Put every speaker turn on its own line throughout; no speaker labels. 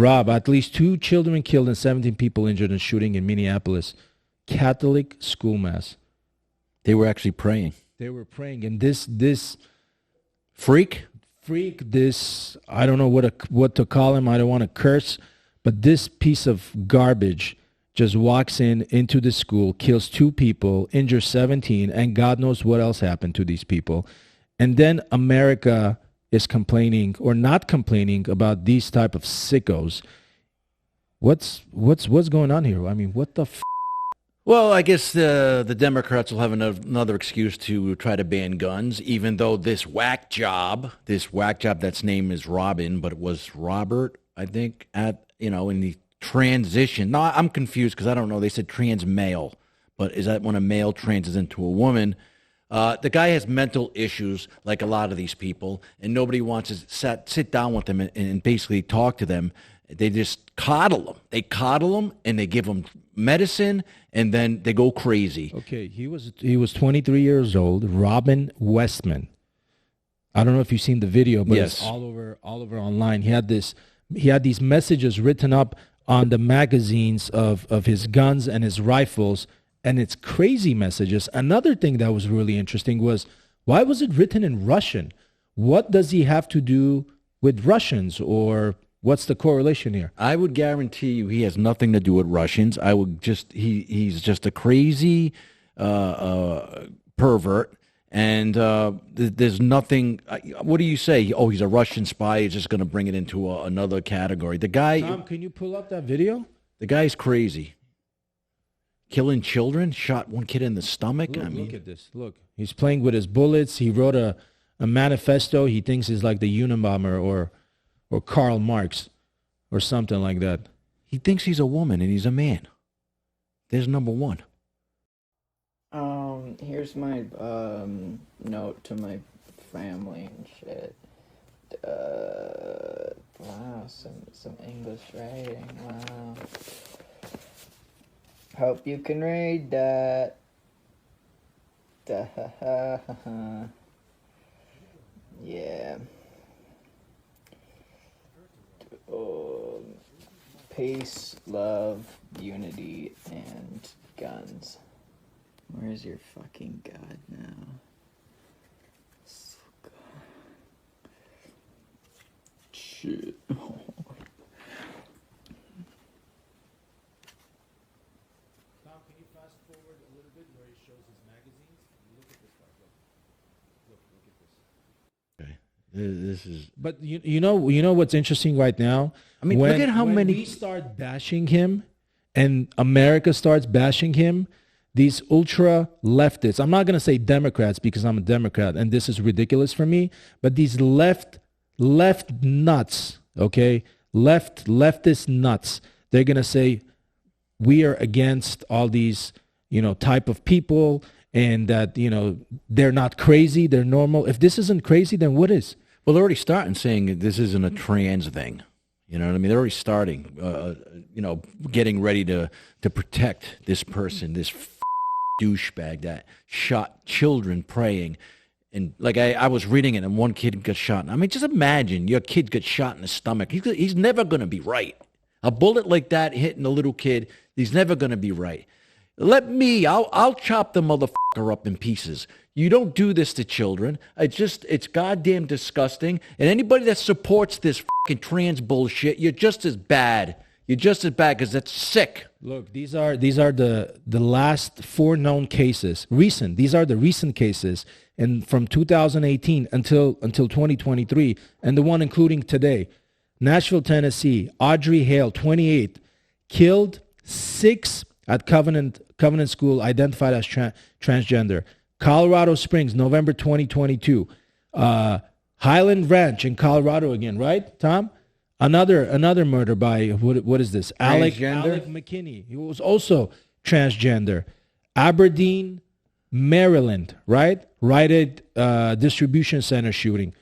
Rob, at least 2 children killed and 17 people injured in shooting in Minneapolis. Catholic school mass.
They were actually praying.
They were praying, and this freak, this, I don't know what to call him. I don't want to curse, but this piece of garbage just walks into the school, kills 2 people, injures 17, and God knows what else happened to these people. And then America is complaining or not complaining about these type of sickos. What's going on here? I mean, what the
Well, I guess the Democrats will have another excuse to try to ban guns, even though this whack job that's name is Robin, but it was Robert, I think, in the transition. No, I'm confused because I don't know. They said trans male, but is that when a male transes into a woman? The guy has mental issues like a lot of these people, and nobody wants to sit down with them and basically talk to them. They just coddle them. They coddle them, and they give them medicine, and then they go crazy.
Okay, he was 23 years old, Robin Westman. I don't know if you've seen the video, but
yes.
It's all over online. He had these messages written up on the magazines of his guns and his rifles, and it's crazy messages. Another thing that was really interesting was, why was it written in Russian? What does he have to do with Russians, or what's the correlation here?
I would guarantee you he has nothing to do with Russians. He's just a crazy pervert, and there's nothing. What do you say? Oh, he's a Russian spy. He's just going to bring it into another category. The guy.
Tom, can you pull up that video?
The guy's crazy. Killing children, shot one kid in the stomach.
Look at this. Look, he's playing with his bullets. He wrote a manifesto. He thinks he's like the Unabomber or Karl Marx or something like that.
He thinks he's a woman and he's a man. There's number one.
Here's my note to my family and shit. Wow, some English writing. Wow. Hope you can read that. Yeah. Peace, love, unity, and guns. Where's your fucking God now? Shit.
This is.
But you know what's interesting right now?
I mean, look at how many.
We start bashing him, and America starts bashing him. These ultra leftists. I'm not going to say Democrats because I'm a Democrat, and this is ridiculous for me. But these left nuts, okay, leftist nuts. They're going to say we are against all these, type of people, and that, they're not crazy, they're normal. If this isn't crazy, then what is?
Well, they're already starting saying this isn't a trans thing. You know what I mean? They're already starting, getting ready to protect this person, this douchebag that shot children praying. And like I was reading it, and one kid got shot. I mean, just imagine your kid gets shot in the stomach. He's never going to be right. A bullet like that hitting a little kid, he's never going to be right. I'll chop the motherfucker up in pieces. You don't do this to children. It's goddamn disgusting. And anybody that supports this fucking trans bullshit, you're just as bad. You're just as bad because that's sick.
Look, these are the last 4 known cases. These are the recent cases, and from 2018 until 2023, and the one including today. Nashville, Tennessee, Audrey Hale, 28, killed 6 at Covenant School, identified as transgender. Colorado Springs, November 2022. Highland Ranch in Colorado again, right, Tom? Another murder by, what is this? Alec McKinney. He was also transgender. Aberdeen, Maryland, right? Rite Aid distribution center shooting.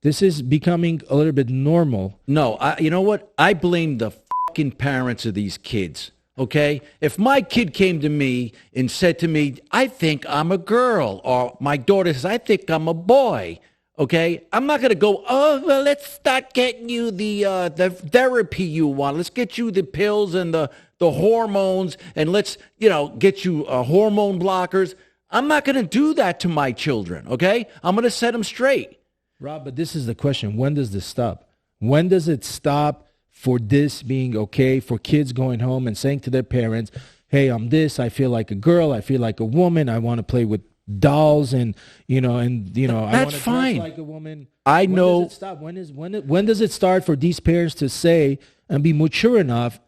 This is becoming a little bit normal.
No, you know what? I blame the fucking parents of these kids. Okay? If my kid came to me and said to me, I think I'm a girl, or my daughter says, I think I'm a boy, Okay, I'm not gonna go. Oh, well, let's start getting you the therapy you want. Let's get you the pills and the hormones, and let's get you hormone blockers. I'm not gonna do that to my children. Okay, I'm gonna set them straight.
Rob, but this is the question. When does this stop? When does it stop for this being okay, for kids going home and saying to their parents, hey, I'm this, I feel like a girl, I feel like a woman, I want to play with dolls and I want
That's
to
fine.
dress like a woman.
I know.
When does it stop? When does it start for these parents to say and be mature enough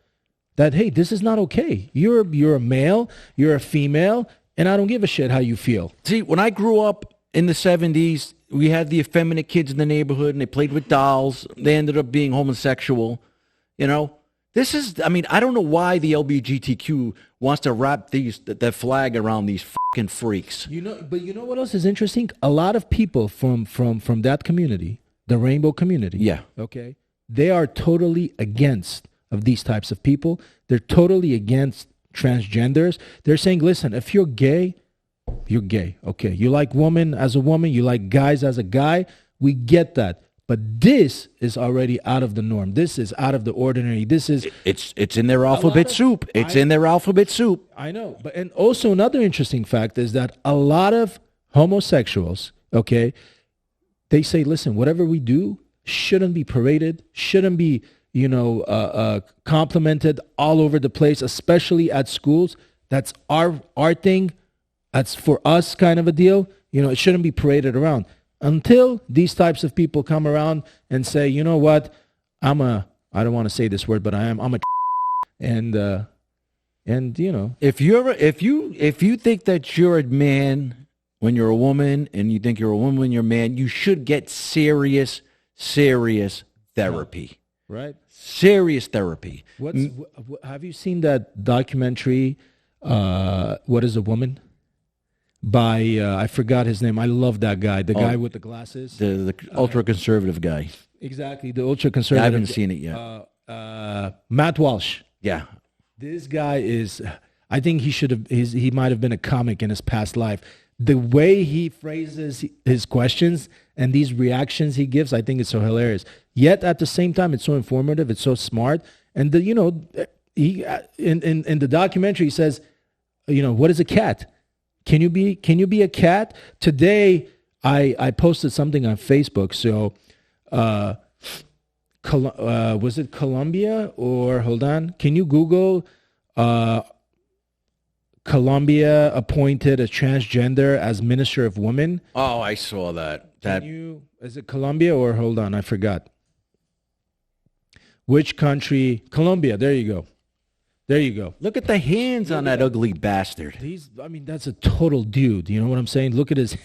that, hey, this is not okay. You're a male, you're a female, and I don't give a shit how you feel.
See, when I grew up in the 70s, we had the effeminate kids in the neighborhood, and they played with dolls. They ended up being homosexual. This is, I don't know why the LGBTQ wants to wrap that flag around these fucking freaks.
But you know what else is interesting? A lot of people from that community, the rainbow community.
Yeah.
Okay. They are totally against of these types of people. They're totally against transgenders. They're saying, listen, if you're gay, you're gay. Okay. You like woman as a woman, you like guys as a guy. We get that. But this is already out of the norm. This is out of the ordinary. This is
it's in their alphabet soup. It's in their alphabet soup.
I know. And also another interesting fact is that a lot of homosexuals, okay, they say, listen, whatever we do shouldn't be paraded, shouldn't be, complimented all over the place, especially at schools. That's our thing. That's for us kind of a deal. It shouldn't be paraded around. Until these types of people come around and say, you know what, I don't want to say this word, but I'm a and
if you think that you're a man when you're a woman and you think you're a woman when you're a man, you should get serious therapy.
Right?
Serious therapy.
Have you seen that documentary, What is a Woman? By I forgot his name. I love that guy. The guy with the glasses.
The ultra conservative guy.
Exactly, the ultra conservative.
I haven't seen it yet.
Matt Walsh.
Yeah.
This guy is. I think he might have been a comic in his past life. The way he phrases his questions and these reactions he gives, I think it's so hilarious. Yet at the same time, it's so informative. It's so smart. And he in the documentary he says, what is a cat? Can you be a cat? Today, I posted something on Facebook. So, was it Colombia or hold on? Can you Google Colombia appointed a transgender as Minister of Women?
Oh, I saw that.
Is it Colombia or hold on? I forgot. Which country? Colombia. There you go. There you go.
Look at the hands on that ugly bastard.
That's a total dude. You know what I'm saying? Look at his,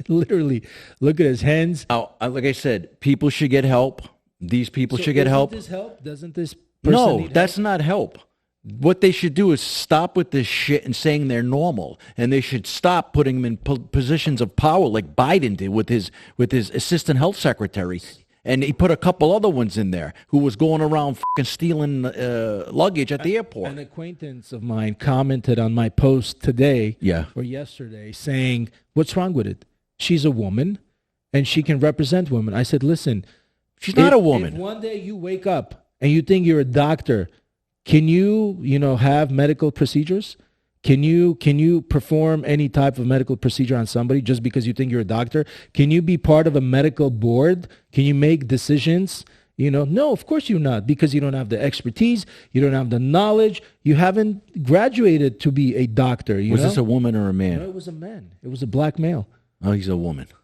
literally, look at his hands.
Now, like I said, people should get help. These people should get help.
Doesn't this help? Doesn't this person need
that's
help?
not help. What they should do is stop with this shit and saying they're normal, and they should stop putting them in positions of power like Biden did with his assistant health secretary. And he put a couple other ones in there who was going around fucking stealing luggage at the airport.
An acquaintance of mine commented on my post today or yesterday saying, what's wrong with it? She's a woman and she can represent women. I said, listen.
She's not a woman.
If one day you wake up and you think you're a doctor, can you, have medical procedures? Can you perform any type of medical procedure on somebody just because you think you're a doctor? Can you be part of a medical board? Can you make decisions? No, of course you're not, because you don't have the expertise. You don't have the knowledge. You haven't graduated to be a doctor.
Was this a woman or a man?
No, it was a man. It was a black male.
Oh, he's a woman.